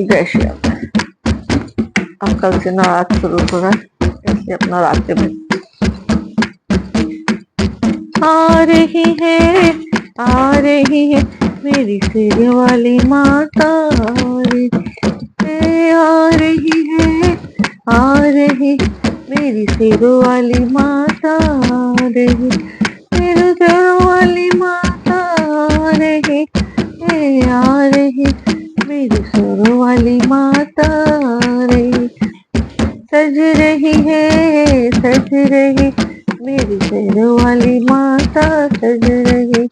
जय श्री राम। अब कल से नवरात्र शुरू हो रहा है, इसलिए अपना रात्रि में आ रही है मेरी शेर वाली माता, आ रही मेरी शेर वाली माता, मेरी शेर वाली माता आ रही मेरी शेर वाली माता रही। सज रही मेरी शेर वाली माता, सज रही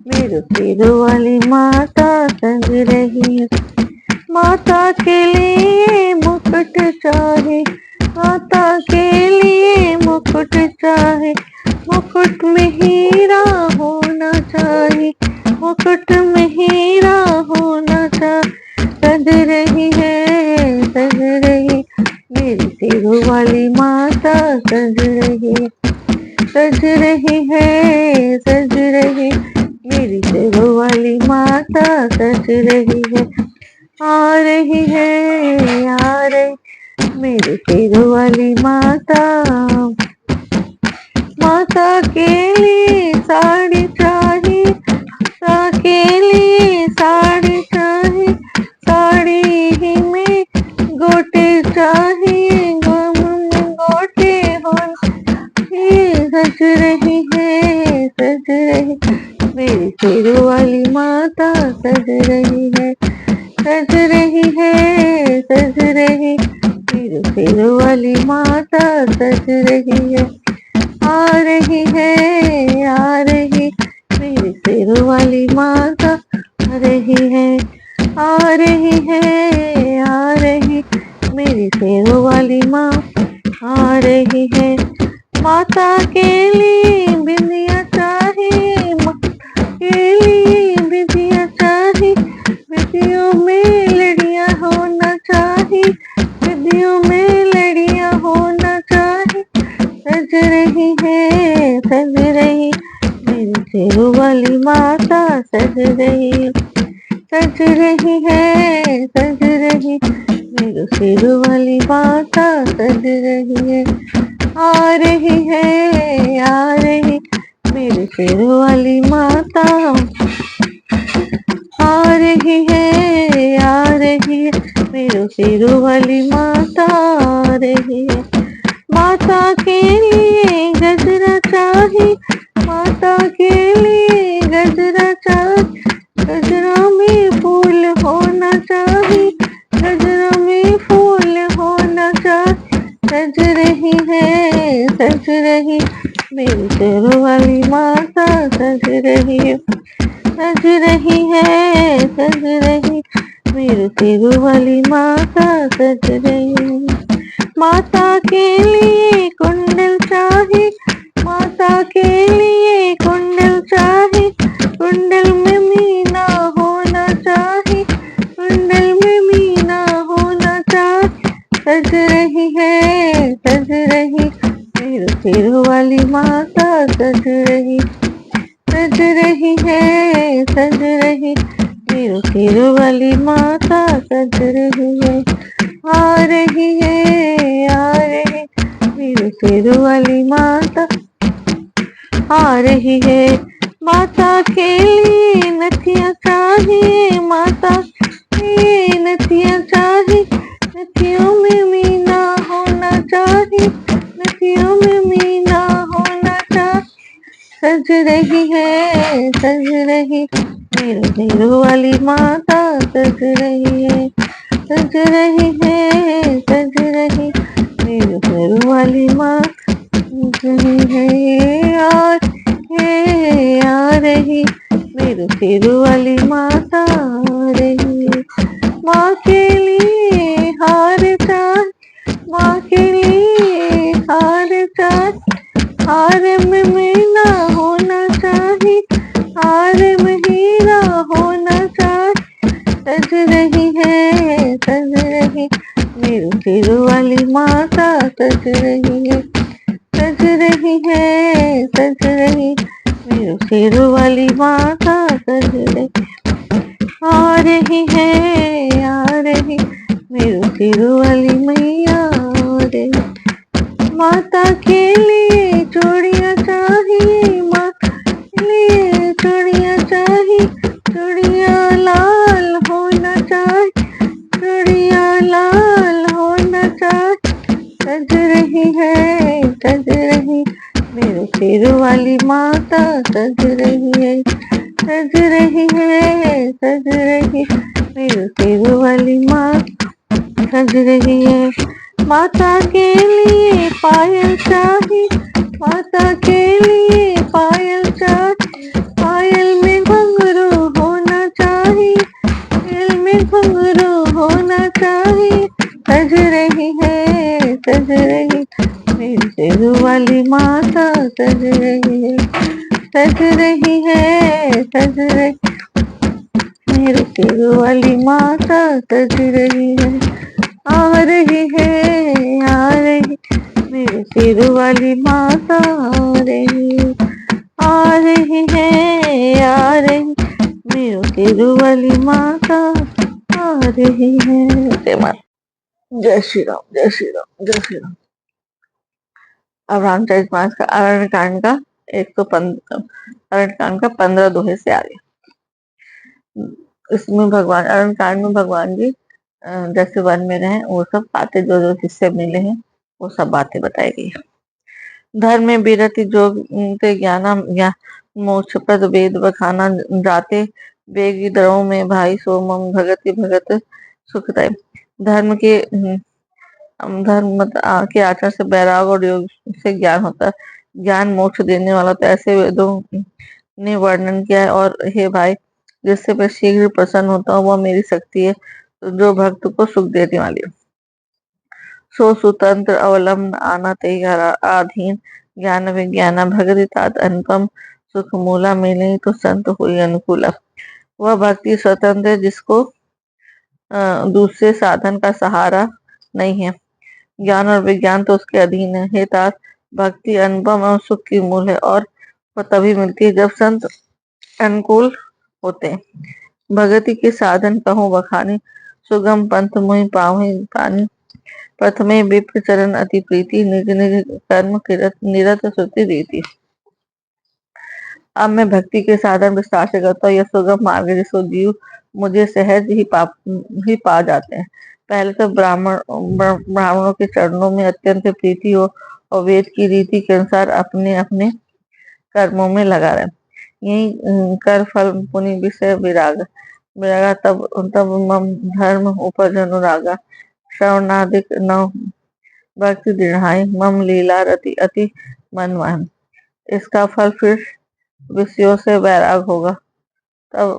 मेरी शेर वाली माता, सज रही है। माता के लिए मुकुट चाहे, माता के लिए मुकुट चाहे, मुकुट में हीरा होना चाहिए, मुकुट में हीरा होना चाहिए। सज रही मेरी शेर वाली माता, सज रही मेरी शेर वाली माता, सज रही है। आ रही मेरी शेर वाली माता। माता के लिए साड़ी चाहिए, माता के लिए साड़ी चाहिए, साड़ी ही में गोटे चाहिए, गोटे हो। सज रही मेरी शेर वाली माता, सज रही मेरी शेर वाली माता, सज रही है। आ रही मेरी शेर वाली माता, आ रही मेरी शेर वाली माँ आ रही है। माता के लिए बिंदिया चाहिए, माता के लिए बिंदिया चाहिए, बिंदियों में लड़ियां होना चाहिए, बिंदियों में लड़ियां होना चाहिए। सज रही मेरी शेर वाली माता, सज रही मेरी शेर वाली माता, सज रही है। आ रही मेरी शेर वाली माता, आ रही मेरी शेर वाली माता, आ रही है। माता के लिए गजरा चाहिए, माता के लिए गजरा चाहिए, गजरा में फूल होना चाहिए, गजरा में फूल होना चाहिए। सज रही मेरी शेर वाली माता, सज रही मेरी शेर वाली माता, सज रही। माता के लिए कुंडल चाहिए, माता के लिए कुंडल चाहिए, कुंडल में मीना होना चाहिए, कुंडल में मीना होना चाहिए। सज रही मेरी शेर वाली माता, सज रही मेरी शेर वाली माता, सज रही है। आ रही मेरी शेर वाली माता, आ रही है। माता के लिए नथिया चाहिए, माता के लिए नथिया चाहिए, नथियों में मीना होना चाहिए, नथियों में मीना होना चाहिए। सज रही मेरी शेर वाली माता, सज रही मेरी शेर वाली माँ, आ रही मेरी शेर वाली माता, आ रही है। माँ के लिए हार चाहिए, माँ के लिए हार चाहिए, हार में मीना होना चाहिए, हार में हीरा होना चाहिए। सज रही मेरी शेर वाली माता, सज रही मेरी शेर वाली माता, सज रही। रही है, आ रही मेरे सिरू वाली मैया रे। माता के लिए चूड़ियाँ चाहिए, माता के लिए चूड़ियाँ चाहिए, चूड़ियाँ लाल होना चाहिए, चूड़ियाँ लाल होना चाहिए। सज रही है, सज रही मेरे सिर वाली माता, सज रही है, सज रही है, सज रही मेरे सिर वाली माता, सज रही है। माता के लिए पायल चाहिए, माता के लिए पायल चाहिए, पायल में घुंघरू होना चाहिए, पायल में घुंघरू होना चाहिए। सज रही है, सज रही मेरी सिरू वाली माता, सज रही है, सज रही है, सज रही मेरी सिरू वाली माता, सज रही है। आ रही है, आ रही मेरे सिरू वाली माता, आ रही, आ रही है, आ रही मेरे सिरू वाली माता, आ रही है। जय श्री राम, जय श्री राम, जय श्री राम। अब रामचरितमानस का अरण्य कांड का 115 अरण्य कांड का 15 दोहे से आगे। इसमें भगवान अरण्य कांड में भगवान जी जैसे वन में रहे वो सब बातें जो जो जिससे मिले हैं वो सब बातें बताई गई। धर्म में विरति जोग ज्ञान मोक्ष पद वेद बखाना जाते वेगी दरों में भाई सोमम भगति भगत सुखदाय। धर्म के के आचरण से वैराग और योग से ज्ञान होता है, ज्ञान मोक्ष देने वाला, तो ऐसे वेदों ने वर्णन किया है। और हे भाई, जिससे मैं शीघ्र प्रसन्न होता हूँ वह मेरी शक्ति है, तो जो भक्त को सुख देने वाली है। सो सुतंत्र अवलंब आना ते आधीन ज्ञान विज्ञान भगति तात अनुपम सुख मूला मिले तो संत हुई अनुकूला। वह भक्ति स्वतंत्र है जिसको दूसरे साधन का सहारा नहीं है। ज्ञान और विज्ञान तो उसके अधीन है। हे तात, भक्ति अनुपम और सुख की मूल है और वह तभी मिलती है जब संत अनुकूल होते हैं। भगति के साधन कहूँ बखानी, सुगम पंथ मुहि पावहि पानी। प्रथमे विप्र चरण अति प्रीति, निज निज कर्म निरत श्रुति रीति। अब मैं भक्ति के साधन विस्तार से करता हूँ। यह सुगम मार्ग है जिसको जीव मुझे सहज ही पा जाते हैं। पहले तो ब्राह्मणों के चरणों में अत्यंत प्रीति हो और वेद की रीति के अनुसार अपने अपने कर्मों में लगा रहे। यही कर फल पुनि विषय विराग विरागा तब तब मम धर्म उपज अनुरागा। श्रवणादिक नव भक्ति दृढ़ाई मम लीला रति अति मनवान। इसका फल फिर विषयों से वैराग होगा। तब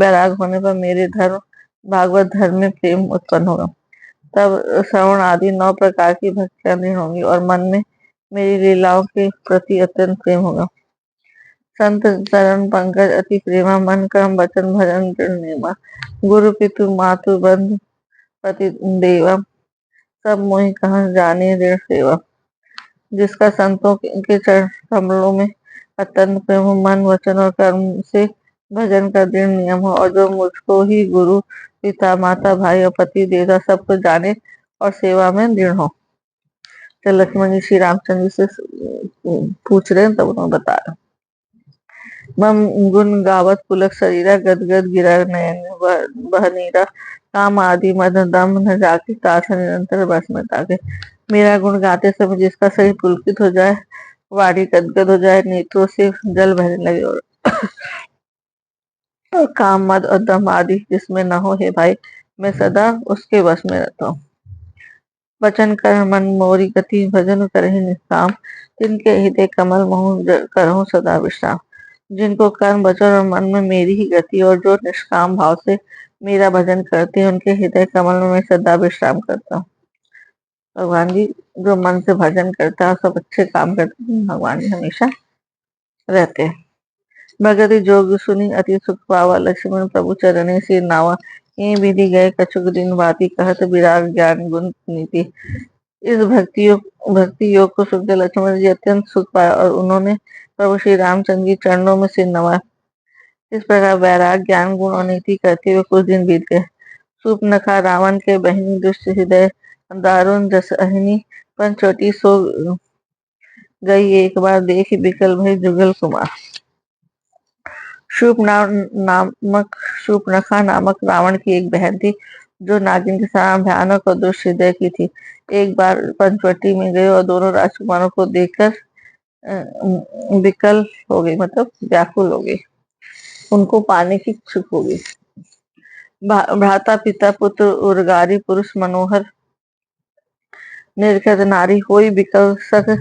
वैराग होने पर मेरे धर्म भागवत धर्म में प्रेम उत्पन्न होगा। तब श्रवण आदि 9 प्रकार की भक्तियां दृढ़ होंगी और मन में मेरी लीलाओं के प्रति अत्यंत प्रेम होगा। संत चरण पंकज अति प्रेमा, मन कर्म वचन भजन दृढ़ नेमा। गुरु पितु मातु बंधु पति देवा, सब मोहि कहा जाने दृढ़ सेवा। जिसका संतों के चरण कमलों में अत्यंत प्रेम हो, मन वचन और कर्म से भजन का दृढ़ नियम हो, और जो मुझको ही गुरु पिता माता भाई और पति देवता सबको जाने और सेवा में दृढ़ हो। तो लक्ष्मण जी श्री रामचंद्र से पूछ रहे हैं, तब उन्होंने बताया। मम गुण गावत पुलक शरीरा, गदगद गिरा नयन बहनीरा। काम आदि मद दम न जाके, ताथा निरंतर बस में ताके। मेरा गुण गाते समय जिसका शरीर पुलकित हो जाए, वाणी गदगद हो जाए, नेत्रों से जल बहने लगे और काम मद और दम आदि जिसमें न हो, हे भाई मैं सदा उसके वश में रहता हूँ। वचन कर मन मोरी गति, भजन करहि निष्काम। जिनके हृदय कमल मोह करहु सदा विश्राम। जिनको कर्म वचन और मन में मेरी ही गति और जो निष्काम भाव से मेरा भजन करते हैं, उनके हृदय कमल में मैं सदा विश्राम करता हूँ। भगवान जी जो मन से भजन करता है, सब अच्छे काम करते हैं, भगवान जी हमेशा रहते हैं। भगति जोग सुनी अति सुख पावा, लक्ष्मण प्रभु चरणे सिर नावा। ये विधि गए कछुक दिन बाती, कहत विराग ज्ञान गुण नीति। इस भक्ति योग को सुनकर लक्ष्मण जी अत्यंत सुख पाया और उन्होंने प्रभु श्री रामचंद्र जी चरणों में सिर नवाया। इस प्रकार वैराग ज्ञान गुण और नीति करते हुए कुछ दिन बीत गए। सूर्पनखा रावण के बहिनी दुष्ट हृदय दारुण जसहिनी पंचवटी सो गई। एक बार देख बिकल भई जुगल कुमार। नामक शूर्पणखा नामक रावण की एक बहन थी, जो नागिन के समान भयानक और दुष्ट हृदय की थी। एक बार पंचवटी में गए और दोनों राजकुमारों को देखकर विकल हो गई, मतलब व्याकुल हो गई, उनको पाने की इच्छुक हो गई। भ्राता पिता पुत्र उर्गारी पुरुष मनोहर निर्गत नारी होई विकल सक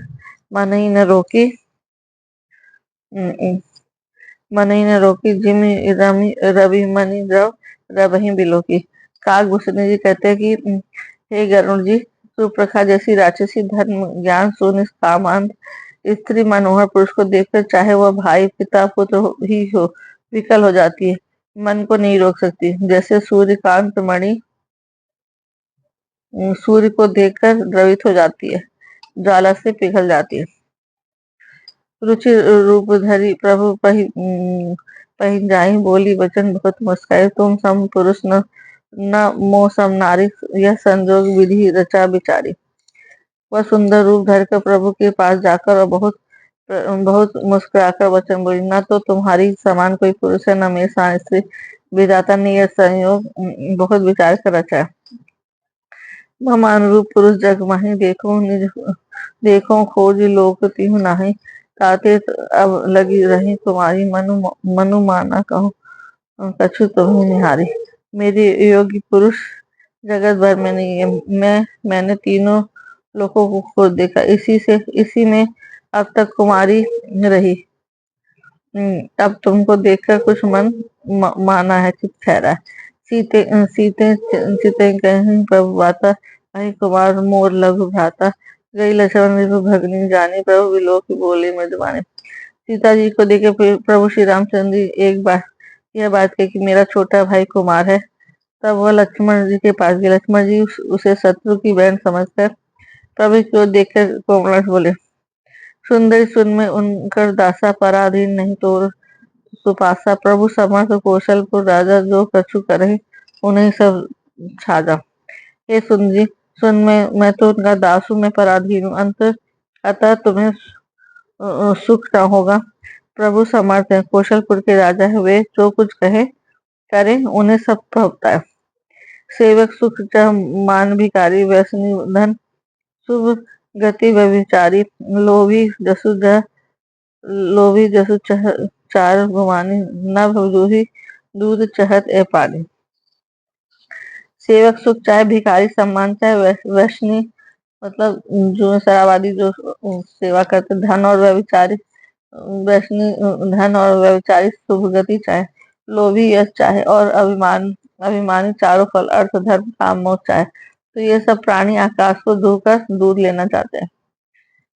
मनई न रोकी। मनई न रोकी जिम रमी रवि मणि द्रव रवहि बिलोकी। काकभूषण जी कहते हैं कि हे गरुण जी, सुप्रखा जैसी राक्षसी धर्म ज्ञान शून्य कामांध स्त्री मनोहर पुरुष को देखकर चाहे वह भाई पिता पुत्र ही हो, विकल हो जाती है, मन को नहीं रोक सकती। जैसे सूर्यकांत मणि सूर्य को देखकर द्रवित हो जाती है, ज्वाला से पिघल जाती है। रुचि रूप धरी प्रभु पहिन जाहि बोली वचन बहुत मुस्काए। तुम सम पुरुष न मोह सम नारी, यह संजोग विधि रचा बिचारी। वह सुंदर रूप धर कर प्रभु के पास जाकर और बहुत बहुत मुस्कुराकर वचन बोली, न तो तुम्हारी समान कोई पुरुष है, न मेरे समान स्त्री। विधाता ने यह संयोग बहुत विचार कर रचा है। मम अनुरूप पुरुष जग माही, देखो निज देखो खोज लोक तिहु नाही। ताते अब लगी रही तुम्हारी, मनु माना कहूँ कछु तुम्हें निहारी। मेरे योग्य पुरुष जगत भर में नहीं है। मैंने तीनों लोगों को खोज देखा, इसी में अब तक कुमारी रही। अब तुमको देखकर कुछ मन माना है, चित ठहरा है। सीते सीते चिते कहीं प्रभु बाता, अहि कुमार मोर लघु भ्राता। गई लक्ष्मण रिपु भगनी जानी, प्रभु विलोक बोले मृदुबानी। सीता जी को देखे फिर प्रभु श्री रामचंद्र जी एक बार यह बात कही कि मेरा छोटा भाई कुमार है। तब वह लक्ष्मण जी के पास गए। लक्ष्मण जी उसे शत्रु की बहन समझकर प्रभु की ओर देखकर कोमल बोले, सुंदरी सुन में उनकर दासा, पराधीन नहीं तोर सुपासा। प्रभु समर्थ कौशलपुर राजा, जो कछु करे उन्हें सब छाजा। हे सुंदरी सुन, मैं तो उनका दास हूँ, मैं पराधीन हूँ, अतः तुम्हें सुख न होगा। प्रभु समर्थ है, कौशलपुर के राजा है, वे जो कुछ कहे करे उन्हें सब होता है। सेवक सुख चाह मान भिकारी, व्यसनी धन शुभ गति व्यभिचारी। लोभी जसु चार गुमानी, न भजूही दूध चहत ए पानी। सेवक सुख चाहे, भिखारी सम्मान चाहे, वैष्णी मतलब जो शराबादी जो सेवा करते, धन और व्यभिचारी वैष्णी धन और व्यभिचारी शुभ गति चाहे, लोभी यश चाहे और अभिमानी चारों फल अर्थ धर्म काम मोक्ष चाहे, तो ये सब प्राणी आकाश को धोकर दूध लेना चाहते हैं,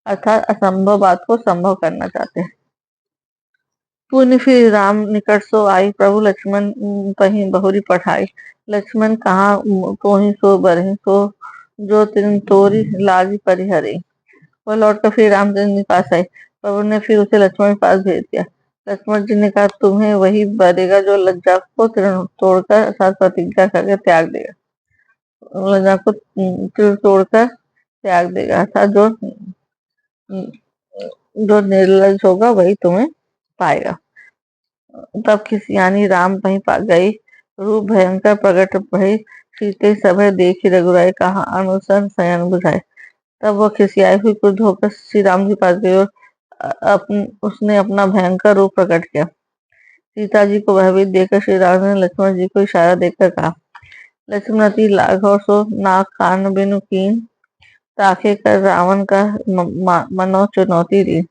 अर्थात असंभव बात को संभव करना चाहते हैं। पुण्य फिर राम निकट सो आई, प्रभु लक्ष्मण पही बहुरी पठाई। लक्ष्मण कहा तोहि सो बरहि, तो जो तिन तोरी लागी परिहरे। वह लौटकर फिर रामचंद्र के पास आई। प्रभु ने फिर उसे लक्ष्मण के पास भेज दिया। लक्ष्मण जी ने कहा, तुम्हें वही बरेगा जो लज्जा को तोड़कर अर्थात प्रतिज्ञा करके त्याग देगा। लज्जा को तोड़कर त्याग देगा, अर्थात जो निर्लज होगा वही तुम्हें पाएगा। तब खिसियानी राम वहीं पा गई, रूप भयंकर प्रकट भई। सीते सभय देखी रघुराई, कहा अनुसन शयन बुझाए। तब वह खिसियाई हुई क्रुद्ध होकर श्री राम जी के पास गई और उसने अपना भयंकर रूप प्रकट किया। सीता जी को भयभीत देखकर श्री राम ने लक्ष्मण जी को इशारा देकर कहा, लक्ष्मणति लाघव सो नाक कान बिनु कीन, ताके कर रावण का मनो चुनौती दी।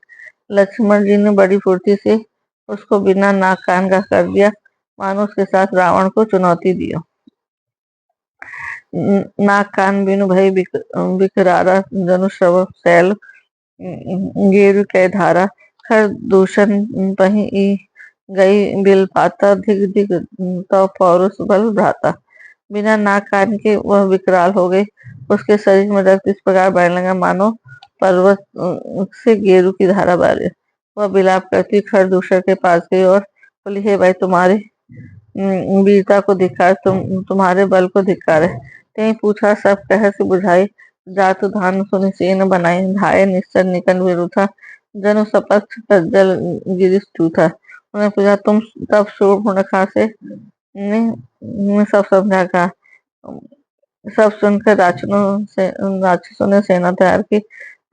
लक्ष्मण जी ने बड़ी फुर्ती से उसको बिना नाक कान का कर दिया, मानो उसके साथ रावण को चुनौती दिया। नाक कान बिनु भय बिकरारा, जनु श्रव शैल गेरु कै धारा। खर दूषण पही गई बिल पाता, धिक धिक तो पौरुष बल भ्राता। बिना नाक कान के वह विकराल हो गई, उसके शरीर में रक्त इस प्रकार बहने लगा मानो पर्वत से गेरू की धारा बह रही। वह विलाप करती खरदूषण के पास गई और बोली, हे भाई, तुम्हारे वीरता को धिक्कार, तुम्हारे बल को धिक्कार है। ते पूछा, सब कह से बुझाई, जातु धान सुनि सेन बनाई, धाये निश्चर निकन विरुथा, जनु सपथ सज्जल गिरिश टूथा। उन्होंने पूछा, तुम तब शूर्पणखा से ने सब समझा कहा। सब सुनकर राक्षसों ने सेना तैयार की।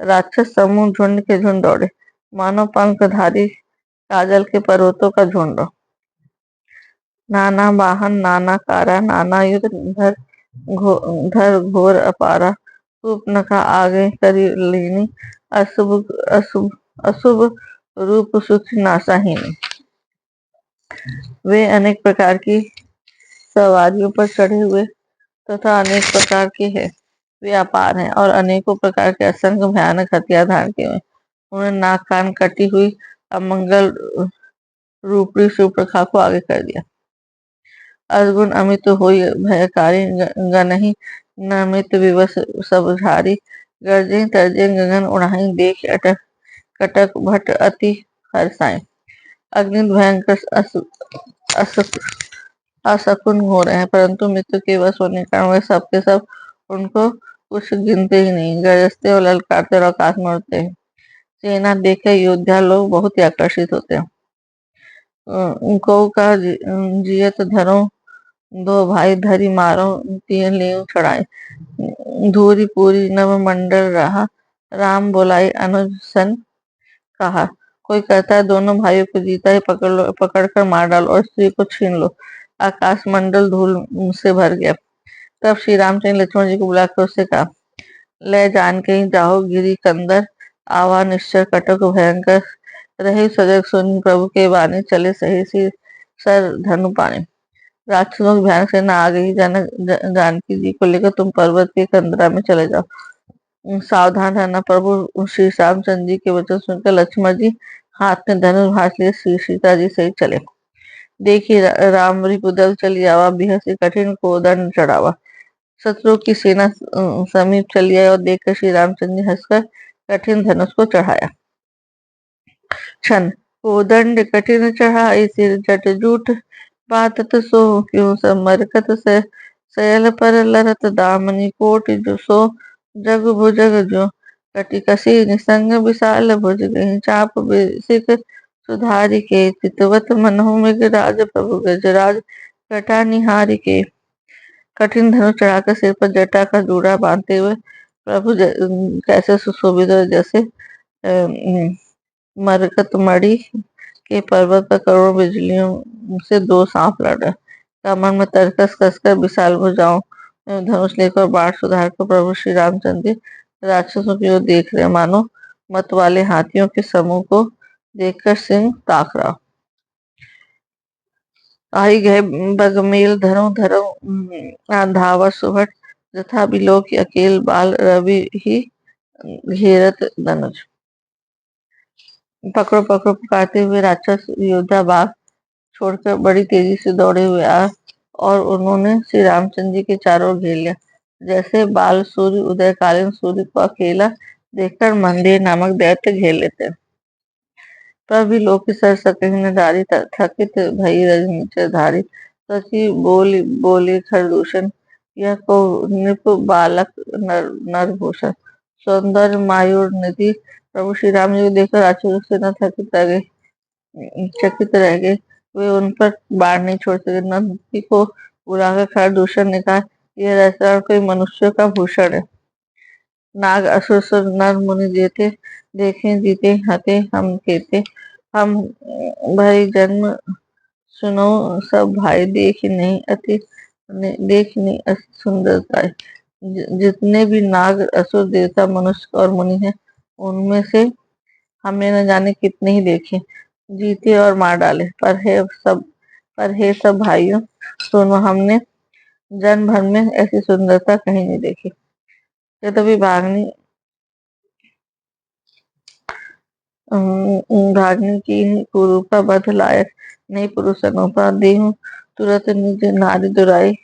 राक्षस समूह झुंड के झुंड दौड़े, मानो पंखधारी काजल के पर्वतों का झुंड। नाना वाहन नाना कारा, नाना युध धर घोर अपारा, शूर्पणखा आगे करी लीनी, अशुभ अशुभ अशुभ रूप सूक्ष्म नाशाहीनी। वे अनेक प्रकार की सवारियों पर चढ़े हुए तथा अनेक प्रकार के हैं। वे अपार हैं और अनेकों प्रकार के असंख्य भयानक हथियार धारण किए हुए। उन्होंने नाक कान कटी हुई अमंगल रूपी शूर्पणखा को आगे कर दिया। अर्जुन अमित होई भयकारी, गनहि नमित विवश सब झारी, गर्जे तर्जे गगन उड़ाई, देख अटक कटक भट अति हर्षाए। अग्नि भयंकर असकुन हो रहे हैं, परंतु मित्र के वश होने के कारण वे सब के सब उनको कुछ गिनते ही नहीं, गरजते और ललकारते और आकाश में उड़ते हैं। सेना देखे योद्धा लोग बहुत ही आकर्षित होते हैं। गौ का जियत धरो, दो भाई धरी मारो, तीन लेव चढ़ाए, धूरी पूरी नव मंडल रहा, राम बोलाई अनुज सन कहा। कोई कहता है, दोनों भाइयों को जीता ही पकड़ कर मार डालो और स्त्री को छीन लो। आकाश मंडल धूल से भर गया। तब श्री रामचंद्र लक्ष्मण जी को बुलाकर उससे कहा, ले जान के ही जाओ गिरी कंदर, आवा निश्चर कटक भयंकर, रहे सजग सुन प्रभु के बानी, चले सही सी सर धनु पानी। राक्षसों की भयानक सेना आ गई। जानकी जी को लेकर तुम पर्वत के कंदरा में चले जाओ। सावधान रहना। प्रभु श्री रामचंद्र जी के वचन सुनकर लक्ष्मण जी हाथ में धनुष भाष लिए श्री सीता जी सहित चले। देखिए, राम रिपुदल चली आवा, बिहसी कठिन को दंड चढ़ावा। शत्रु की सेना समीप चली आई और देखकर श्री रामचंद्र जी हंसकर कठिन धनुष को चढ़ाया। क्षण कोदंड कठिन चढ़ाई, सिर जट जूठ बातत सो, क्यों सब मरकत से सयल पर लरत, दामनी कोटि जो सो जग भुजग जो, कटि कसी निसंग विशाल भुज, गई चाप बिसिक सुधारी के, चितवत मनहु मृगराज, प्रभु गजराज कटा निहारी के। कठिन धनुष चढ़ाकर सिर पर जटा का जूड़ा बांधते हुए प्रभु कैसे सुशोभित हो, जैसे मरकत मणि के पर्वत पर करोड़ों बिजलियों से दो सांप लड़ रहे। कमर में तरकस कसकर विशाल भुजाओं में धनुष लेकर बाढ़ सुधार कर प्रभु श्री रामचंद्र राक्षसों की ओर देख रहे, मानो मत वाले हाथियों के समूह को देखकर सिंह ताक रहा। आई गए बगमेल धरो धरो, धावा सुभट, तथा बिलोक अकेल बाल, रवि ही घेरत धनुष। पकड़ो पकड़ो पुकारते हुए राक्षस योद्धा बाघ छोड़कर बड़ी तेजी से दौड़े हुए आ और उन्होंने श्री रामचंद्र जी के चारों ओर घेर लिया। जैसे बाल सूर्य उदयकालीन सूर्य को अकेला देखकर मंदिर नामक दैत्य घेर लेते हैं। प्रभु लोक की सर सकहीन डारी, थकित भई रजनीचर धारी, सची बोली बोली खरदूषण, यह को नृप बालक नरभूषण, सौंदर्य मायूर निधि। प्रभु श्री राम जी को देखकर राक्षसों से न चकित रह गए। वे उन पर बाढ़ नहीं छोड़ सके। नंदी को बुलाकर खरदूषण ने कहा, यह रसायन कोई मनुष्य का भूषण है। नाग असुर नर मुनि जेते, देखे जीते हते हम केते, हम भरी जन्म सुनो सब भाई, देख नहीं अति सुंदरता। जितने भी नाग असुर देवता मनुष्य और मुनि हैं, उनमें से हमने न जाने कितने ही देखे, जीते और मार डाले, पर हे सब भाइयों सुनो, हमने जन्म भर में ऐसी सुंदरता कहीं नहीं देखी। ये तभी भागनी की कुरूपा बध लायक, नहीं पुरुष अनुपा देहु, तुरंत निज नारी दुराई,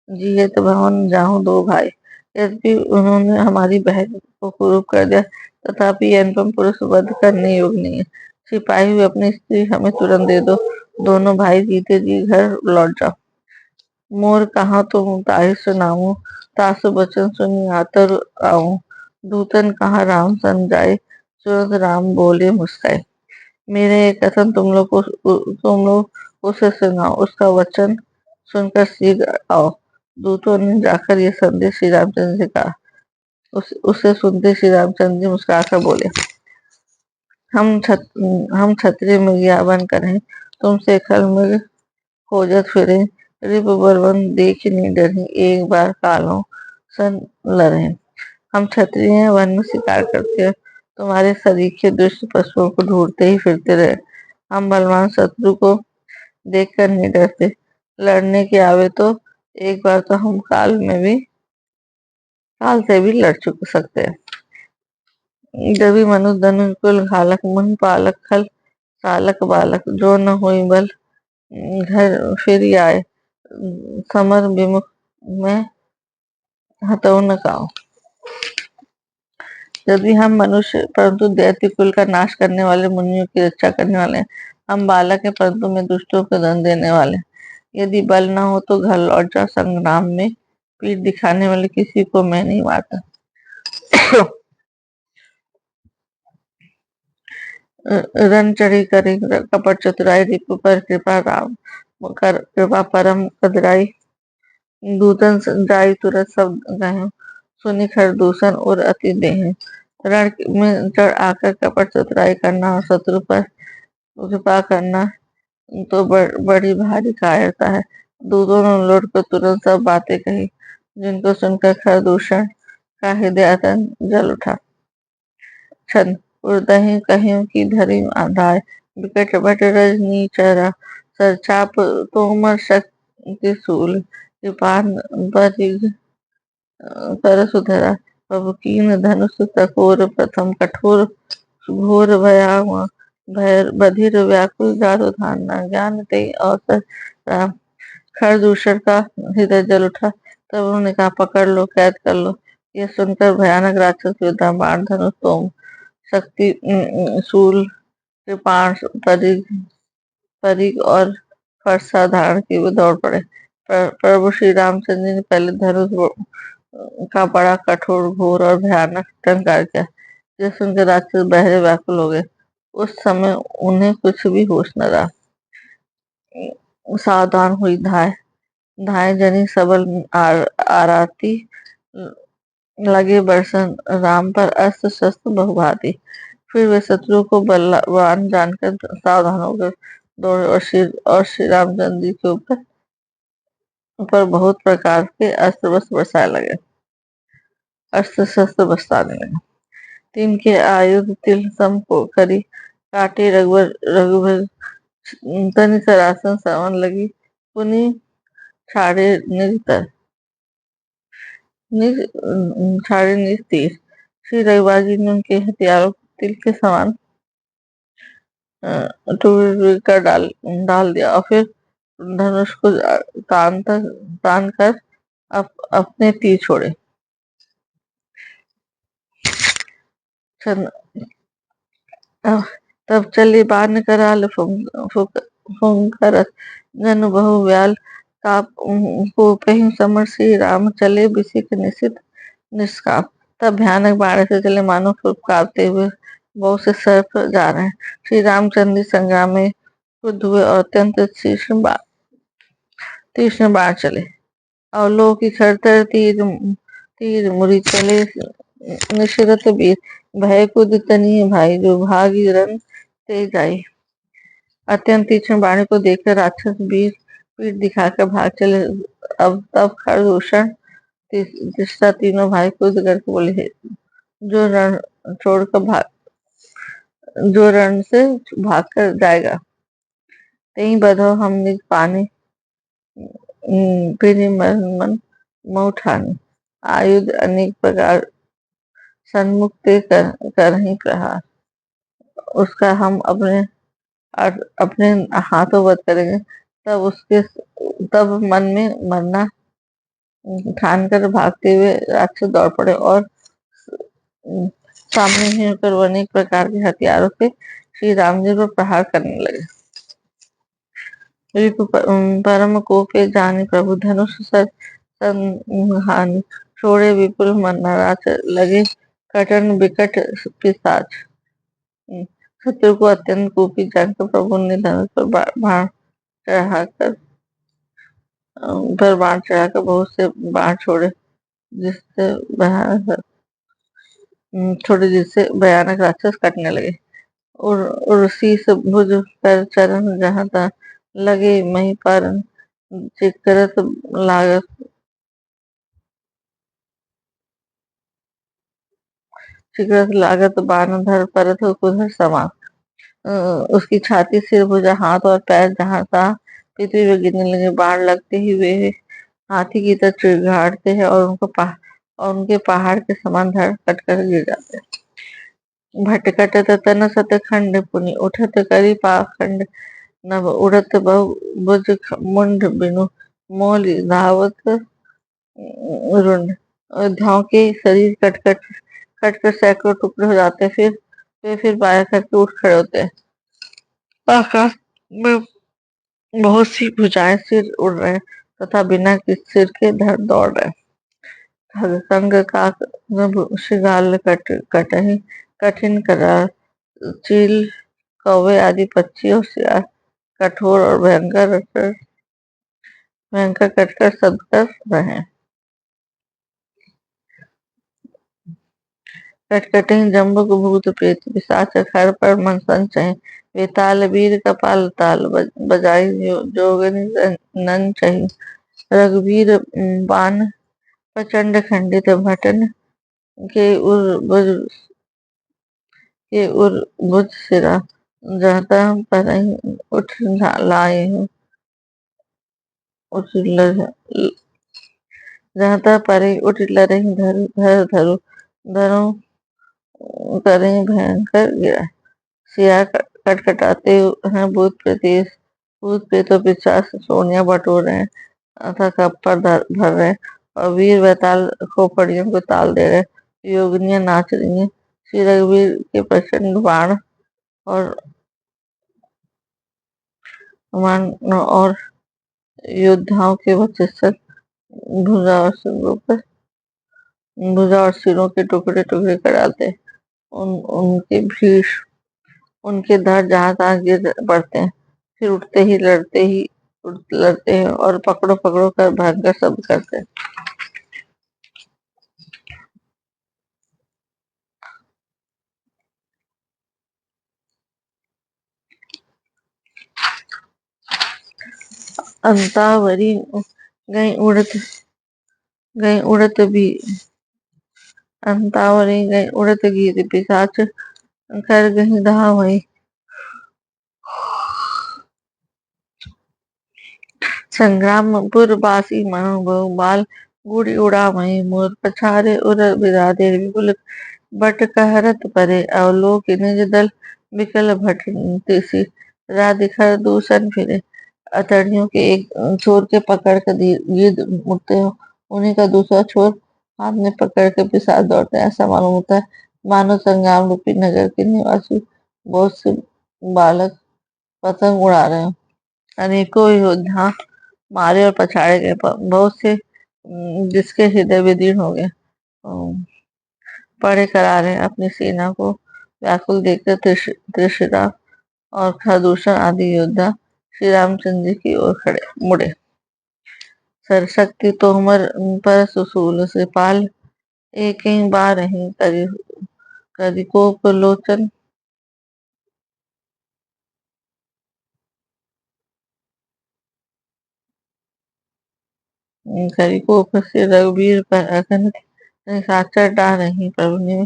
जियत भवन जाहु दो भाई। यद्यपि उन्होंने हमारी बहन को कुरूप कर दिया, तथापि अनुपम पुरुष वध करने योग्य नहीं है। सिपाही हुए अपनी स्त्री हमें तुरंत दे दो, दोनों भाई जीते जी घर लौट जाओ। मोर कहाँ तुम ताहि सुनाऊं, तासु बचन सुनी आतर आऊं। दूतन कहाँ राम सन जाए, तुरंत राम बोले मुस्काए। मेरे ये कथन तुम लोग उसे सुनाओ, उसका वचन सुनकर शीघ्र आओ। दूतों ने जाकर ये संदेश श्री रामचंद्र से कहा। उसे सुनते श्री रामचंद्र जी मुस्कुराकर बोले, हम छत हम क्षत्रिय मृगया बन कर हैं, तुमसे खल मृग खोजत फिरे। रिपु बलवन देख नहीं डरे, एक बार कालों सन लड़े। हम क्षत्रिय हैं, वन में शिकार करते हैं, तुम्हारे सरीखे दुष्ट पशुओं को ढूंढते ही फिरते रहे। हम बलवान शत्रु को देखकर नहीं डरते, लड़ने के आवे तो एक बार तो हम काल से भी लड़ चुक सकते हैं। जबी मनु धनुष कुल घालक, मुनि पालक खल सालक बालक। जो न हुई बल घर फिर आए, समर विमुख में हतऊ न काऊ। यदि हम मनुष्य परंतु दैत्य कुल का नाश करने वाले, मुनियों की रक्षा करने वाले हैं। हम बालक हैं परंतु में दुष्टों को दंड देने वाले हैं। यदि बल न हो तो घर लौट जा, संग्राम में पीठ दिखाने वाले किसी को मैं नहीं मारता। रन चढ़ी करी कपट चतुराई, रिपु पर कृपा राम कर कृपा परम कदराई। दूतन जाई तुरत सब गए, सुनि खरदूषण और अति देह। रण में चढ़ आकर कपट चतुराई करना और शत्रु पर कृपा करना तो बड़ी भारी कायरता है। दूतों ने लौट कर तुरंत सब बातें कही, जिनको सुनकर खरदूषण का हृदय अतन जल उठा। छन उर्दहि कहियों की धरी आधाय, विकट बट रजनी चरा। सर चाप तोमर शक्ति शूल, कृपान बरिग परसुधरा। प्रभु कीन धनुष तकोर, प्रथम कठोर घोर भयावा। भय बधिर व्याकुल जातु धारना, ज्ञान ते अवसर राम। खरदूषण का हृदय जल उठा। तब उन्होंने कहा, पकड़ लो, कैद कर लो। यह सुनकर भयानक राक्षस योद्धा बाण धनुष तोम शक्ति शूल कृपाण परिग परिग और फरसा धारण किए हुए दौड़ पड़े। प्रभु श्री रामचंद्र जी ने पहले धनुष का बड़ा कठोर घोर और भयानक टंकार किया। यह सुनकर राक्षस बहरे व्याकुल हो गए। उस समय उन्हें कुछ भी होश न रहा। सावधान हुई धाय धाय जनी सबल आरती। लगे बरसन राम पर अस्त्र शस्त्र बहुभांति। फिर वे शत्रु को बलवान जानकर सावधान हो गए, दौड़े और श्री रामचंद्र जी के ऊपर बहुत प्रकार के अस्त्र वस्त्र बरसाने लगे, अस्त्र शस्त्र बरसाने लगे। तीन के आयुध तिल सम को करी, काटे रघुवर रघुवर तनि सरासन सवन लगी। पुनि छाड़े निज तीर। श्री रघुवर जी ने उनके हथियारों को तिल के समान टूट कर डाल दिया और फिर धनुष को तान कर अपने तीर छोड़े। तब चले बाण कराल फुंकर, जनु बहु व्याल ताप को कहीं समर। श्री राम चले बिसिक निशित निष्काम। तब भयानक बाण से चले, मानो फुफकारते हुए बहुत से सर्प जा रहे हैं। श्री रामचंद्र संग्राम में क्रुद्ध हुए और अत्यंत तीक्ष्ण बाण चले। अवलोकी खरतर तीर तीर मुरी चले, निशरत वीर भय कुद तनीय भाई। जो भागी रन ते जाई। अत्यंत तीक्ष्ण बाण को देखकर राक्षस वीर पीठ दिखाकर भाग चले। अब तब खरदूषण तीसरा तीनों भाई कूद करके बोले, जो रण छोड़कर जो रण से भाग कर जाएगा, तेई बधो हम निज पानी। फिर मन मऊठानी। आयुध अनेक प्रकार सन्मुख ते कर ही प्रहार। उसका हम अपने हाथों वध करेंगे। तब मन में मरना ठान कर भागते हुए राक्षस दौड़ पड़े और सामने ही होकर अनेक प्रकार के हथियारों से श्री राम जी पर प्रहार करने लगे। परम कोपे जानि प्रभु धनुष संहानि। छोड़े विपुल नाराज लगे कटन विकट पिशाच। शत्रु को अत्यंत कोपी जानकर प्रभु ने धनुष पर बाण चढ़ाकर बहुत से बाण छोड़े, जिससे भयानक जिससे भयानक राक्षस कटने लगे। और शीस भुज कर चरण जहाँ तहाँ लगे मही पर चिकरत लागत बान धर परत कुधर समा। अ, उसकी छाती, सिर, भुजा, हाथ और पैर जहाँ तहाँ पृथ्वी में गिरने लगे। बाण लगते ही वे हाथी की तरह चिड़घाड़ते हैं और उनके पहाड़ के समान धड़ कट कर गिर जाते हैं। भटकट तन सत खंड पुनि उठत करी पाखंड। नभ उड़त बहु भुज मुंड बिनु मोल धावत रुंड। योद्धाओं के शरीर कट कर सैकड़ों टुकड़े हो जाते हैं। वे फिर बाया करके उठ खड़े होते हैं। आकाश में बहुत सी भुजाएं सिर उड़ रहे हैं तथा बिना किसी सिर के धड़ दौड़ रहे हैं। संग काक शिगाल कटहि कठिन करार। चील, कौवे आदि पक्षी और सियार कठोर और भयंकर कटकर सब कर रहे हैं। कटकटे जम्बुक भूत प्रेत पिशाच खर पर मन संचय। वेताल वीर कपाल ताल बजाई जोगनि नन चही। रघुवीर बान प्रचंड खंडित भटन के उर भुज सिरा। जाता पर उठ लाए हूँ उठ जाता परे उठ लरही धरो धरो करें भयंकर गिरा। सिया कटकटाते हैं भूत प्रेतों पिशाच सोनिया बटोर रहे हैं तथा कप्पर भर रहे हैं और वीर बैताल खोपड़ियों को ताल दे रहे हैं। योगिनियां नाच रही हैं। श्री रघुवीर के प्रचंड और बाण और योद्धाओं के वचस्व भुजा और सिरों के टुकड़े टुकड़े कर डालते हैं। उनके भीष उनके धड़ जहाँ तहाँ गिर पड़ते हैं। फिर लड़ते हैं और पकड़ो पकड़ो कर भयंकर शब्द करते हैं। अंतावरी गई उड़त भी अंतावरी गई उड़त गीत पिशाच कर गई धाव वही। संग्रामपुर बासी मनो बहु बाल गुड़ी उड़ा वही। मोर पछारे उर बिरादे विपुल बट कहरत परे। अवलोक निज दल विकल भट तिसि राधिखर दूषण फिरे। अतड़ियों के एक छोर के पकड़ कर गिद्ध मुड़ते हो, उन्हीं का दूसरा छोर हाथ में पकड़ के पिशाच दौड़ते हैं। ऐसा मालूम होता है मानो संग्राम रूपी नगर के निवासी बहुत से बालक पतंग उड़ा रहे हो। अनेकों योद्धा मारे और पछाड़े गए, बहुत से जिसके हृदय विदीर्ण हो गए पड़े करा रहे हैं। अपनी सेना को व्याकुल देखकर त्रिशिरा और खरदूषण आदि योद्धा श्री रामचंद्र जी की ओर खड़े मुड़े। सरशक्ति तोमर पर सुसूल से पाल एक ही बार ही करी कोप लोचन। करी कोप से रघुवीर पर अगन साचर डा रही। प्रभु ने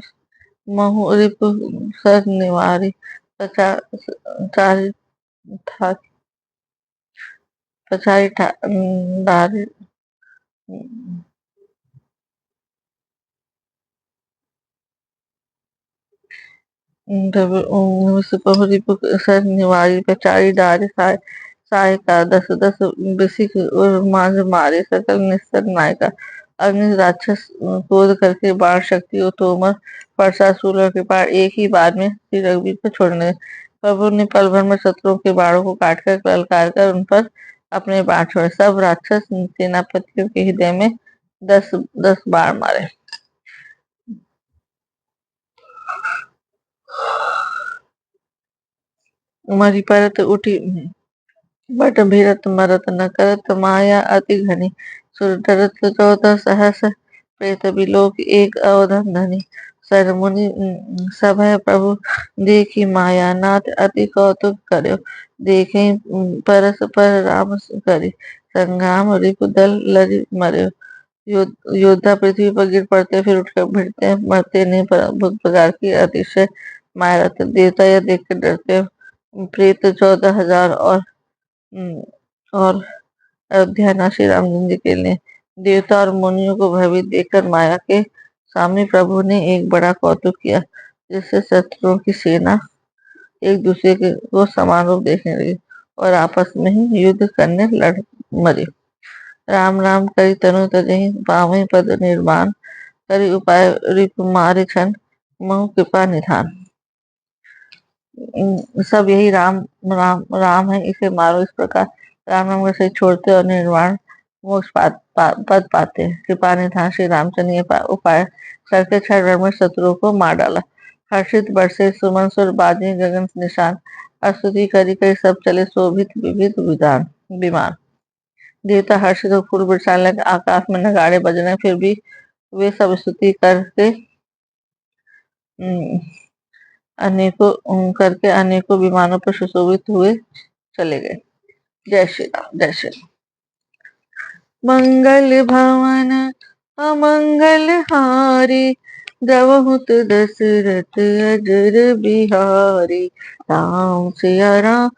महु रिपु सर निवारी चारि था पछाई डारी। रिपु सर निवारी पचारी डारे साय का दस दस बिसिक और मांझ मारे सकल निस्तर नायका। अग्नि राक्षस क्रोध करके बाण शक्ति और तोमर परसासुर के पार एक ही बार में श्री रघुवीर को छोड़ने प्रभु ने पल भर में शत्रुओं के बाणों को काटकर ललकार कर उन पर अपने बाण छोड़े। सब राक्षस सेनापतियों के हृदय में 10 बाण मारे। उमरी परत उठी बट भीरत मरत न करत, माया अति घनी सुर डरत 14 सहस, प्रेत बिलोक एक अवधन धनी। सर मुनि सभय प्रभु देखी माया, नाथ अति कौतुक कर्यो। देखे परस पर राम करी, संग्राम रिपु दल लरि मर्यो। योद्धा पृथ्वी पर गिर पड़ते, फिर उठकर भिड़ते, मरते नहीं। पर बहुत प्रकार की अतिशय माया रहते। देवता यह देख कर डरते, प्रेत 14,000 और अयोध्या श्री रामचंद्र जी के लिए। देवता और मुनियों को भयभीत देखकर माया के सामने प्रभु ने एक बड़ा कौतुक किया, जिससे शत्रुओं की सेना एक दूसरे के को समान रूप देखने लगी और आपस में ही युद्ध करने लड़ मरी। राम राम करी तनु तजहि, पावहि पद निर्माण। करी उपाय रिपु मारि छन, महु कृपा निधान। सब यही राम राम राम है, इसे मारो। इस प्रकार राम नाम का से छोड़ते और निर्वाण मोक्ष पद पाते हैं। कृपा निधान श्री रामचंद्र ने उपाय करके क्षण भर में शत्रुओं को मार डाला। हर्षित बरसे सुमन सुर बाजे गगन निशान, स्तुति करी करी सब चले शोभित विविध विमान। देवता हर्षित और फूल बरसाने लगे, आकाश में नगाड़े बज रहे, फिर भी वे सब स्तुति करके अनेकों विमानों पर सुशोभित हुए चले गए। जय श्री राम, जय श्री राम। मंगल भवन अमंगल हारी, द्रवहुत दशरथ अजर बिहारी। राम सिया राम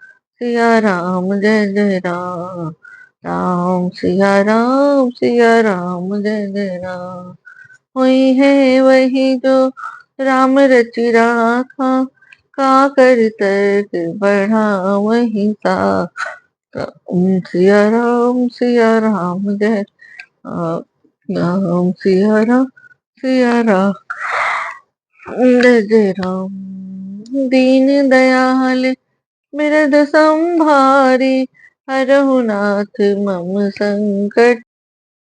जय जय राम। राम सिया राम जय जय राम। हुई है वही जो राम रचि राखा, का कर तर्क बढ़ा वही सा। सिया राम जय राम। सिया राम जय जय राम। दीन दयाल बिरद संभारी, हरहु नाथ मम संकट